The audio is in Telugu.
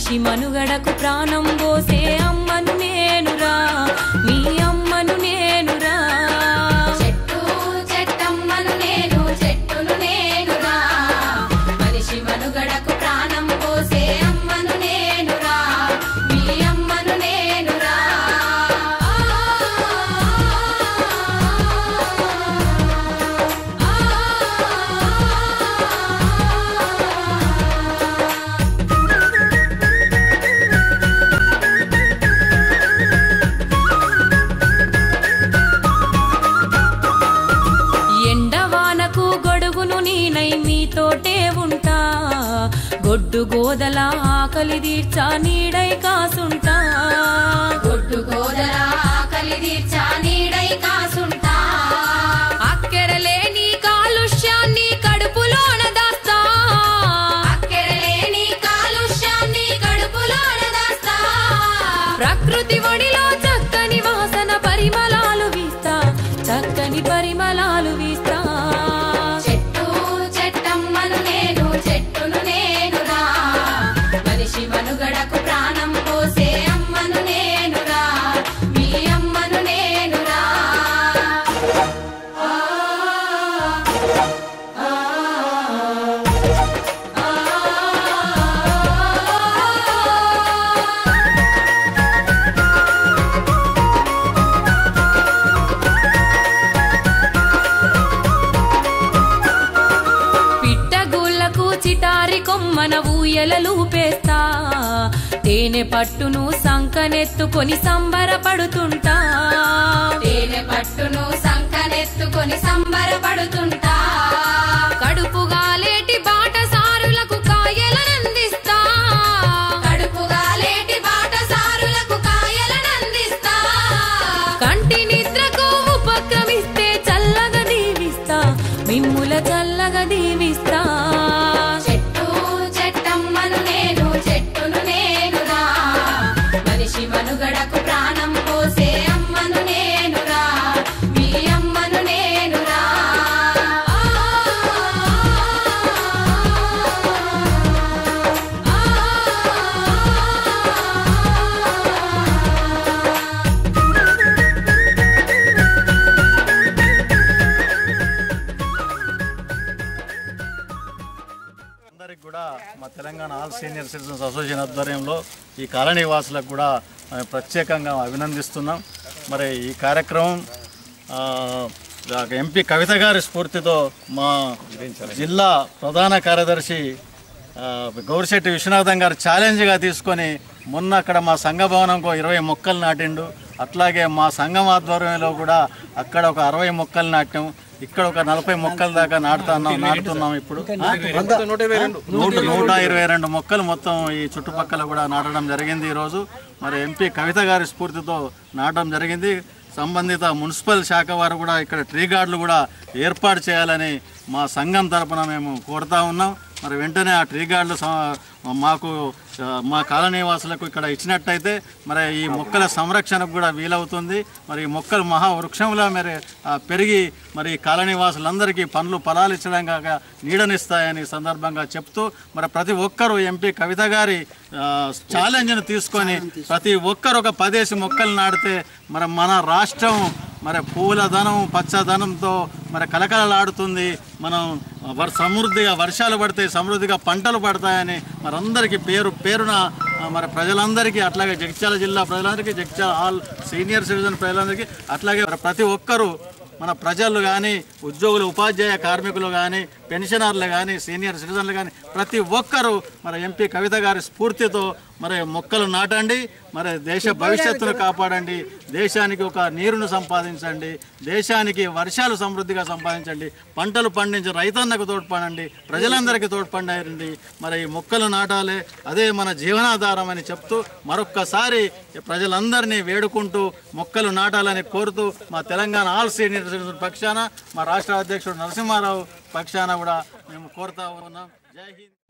మనిషి మనుగడకు ప్రాణం పోసే అమ్మను నేనురా, మీ అమ్మను నేనురా. చెట్టు చెట్టమ్మను నేను, చెట్టును నేనురా. మనిషి మనుగడకు ప్రాణం పోసే అమ్మను నేనురా, మీ అమ్మను నేనురా. ఎండవానకు గొడుగును నేనై మీతోటే ఉంటా, గొడ్డు గోదల ఆకలి తీర్చా నీడై కాసుంటా. గొడ్డు గోదల ఆకలి తీర్చా నీడై కాసుంటా. అక్కెరలేని కాలుష్యాన్ని కడుపులోన దాస్తా, అక్కెరలేని కాలుష్యాన్ని కడుపులోన దాస్తా. ప్రకృతి ఒడిలో చక్కని వాసన పరిమళాలు వీస్తా, చక్కని పరిమళాలు వీస్తా. చెట్టు చెట్టమ్మను నేను, చెట్టును నేనురా. మనిషి మనుగడకు ప్రాణం పోసే అమ్మను నేనురా, మీ అమ్మను నేనురా. పిట్టగూళ్ళకు చిటారి కొమ్మన ఊయలలూపేస్తా, తేనె పట్టును సంకనెత్తుకొని సంబరపడుతుంటా. తేనె పట్టును సంకనెత్తుకొని సంబరపడుతుంటా. కడుపుగాలేటి బాటసారులకు కాయలనందిస్తా, కడుపుగాలేటి బాటసారులకు కాయలనందిస్తా. కంటి నిద్రకు ఉపక్రమిస్తే చల్లగా దీవిస్తా, మిమ్ముల చల్లగా దీవిస్తా. చెట్టు చెట్టమ్మను నేను, చెట్టును నేనురా. మనిషి మనుగడకు ప్రాణం పోసే అమ్మను నేనురా, మీ అమ్మను నేనురా. అందరికి కూడా మా Telangana all senior citizens association ఆధ్వర్యంలో ఈ కాలనీ వాసులకు కూడా ప్రత్యేకంగా అభినందిస్తున్నాం. మరి ఈ కార్యక్రమం ఎంపీ కవిత గారి స్ఫూర్తితో మా జిల్లా ప్రధాన కార్యదర్శి గౌరిశెట్టి విశ్వనాథం గారు ఛాలెంజ్గా తీసుకొని మొన్న అక్కడ మా సంఘ భవనంకు 20 మొక్కలు నాటిండు. అట్లాగే మా సంఘం ఆధ్వర్యంలో కూడా అక్కడ ఒక 60 మొక్కలు నాటాం. ఇక్కడ ఒక 40 మొక్కల దాకా నాటుతున్నాం. ఇప్పుడు 122 మొక్కలు మొత్తం ఈ చుట్టుపక్కల కూడా నాటడం జరిగింది ఈరోజు. మరి ఎంపీ కవిత గారి స్ఫూర్తితో నాటడం జరిగింది. సంబంధిత మున్సిపల్ శాఖ వారు కూడా ఇక్కడ ట్రీ గార్డులు కూడా ఏర్పాటు చేయాలని మా సంఘం తరపున మేము కోరుతా ఉన్నాం. మరి వెంటనే ఆ ట్రీ గార్డులు మాకు మా కాలనీ వాసులకు ఇక్కడ ఇచ్చినట్టయితే మరి ఈ మొక్కల సంరక్షణకు కూడా వీలవుతుంది. మరి ఈ మొక్కలు మహావృక్షంలా మరి పెరిగి మరి కాలనీ వాసులందరికీ పండ్లు ఫలాలు ఇచ్చడం కాక నీడనిస్తాయని సందర్భంగా చెప్తూ మరి ప్రతి ఒక్కరూ ఎంపీ కవిత గారి ఛాలెంజ్ను తీసుకొని ప్రతి ఒక్కరు ఒక 10 మొక్కలు నాటితే మరి మన రాష్ట్రం మరి పూలధనం పచ్చదనంతో మరి కలకలలాడుతుంది. మనం సమృద్ధిగా వర్షాలు పడతాయి, సమృద్ధిగా పంటలు పడతాయని మరందరికీ పేరున మరి ప్రజలందరికీ, అట్లాగే జగిత్యాల జిల్లా ప్రజలందరికీ, జగిత్యాల ఆల్ సీనియర్ సిటిజన్ ప్రజలందరికీ, అట్లాగే ప్రతి ఒక్కరూ మన ప్రజలు కానీ, ఉద్యోగులు, ఉపాధ్యాయ కార్మికులు కానీ, పెన్షనర్లు కానీ, సీనియర్ సిటిజన్లు కానీ ప్రతి ఒక్కరూ మరి ఎంపీ కవిత గారి స్ఫూర్తితో మరి మొక్కలు నాటండి, మరి దేశ భవిష్యత్తును కాపాడండి, దేశానికి ఒక నీరును సంపాదించండి, దేశానికి వర్షాలు సమృద్ధిగా సంపాదించండి, పంటలు పండించి రైతన్నకు తోడ్పడండి, ప్రజలందరికీ తోడ్పడండి. మరి మొక్కలు నాటాలి, అదే మన జీవనాధారం అని చెప్తూ మరొక్కసారి ప్రజలందరినీ వేడుకుంటూ మొక్కలు నాటాలని కోరుతూ మా తెలంగాణ ఆల్ సీనియర్ సిటిజన్ పక్షాన, మా రాష్ట్ర అధ్యక్షుడు నరసింహారావు పక్షాన కూడా మేము కోరుతా ఉన్నాం. జై హింద్.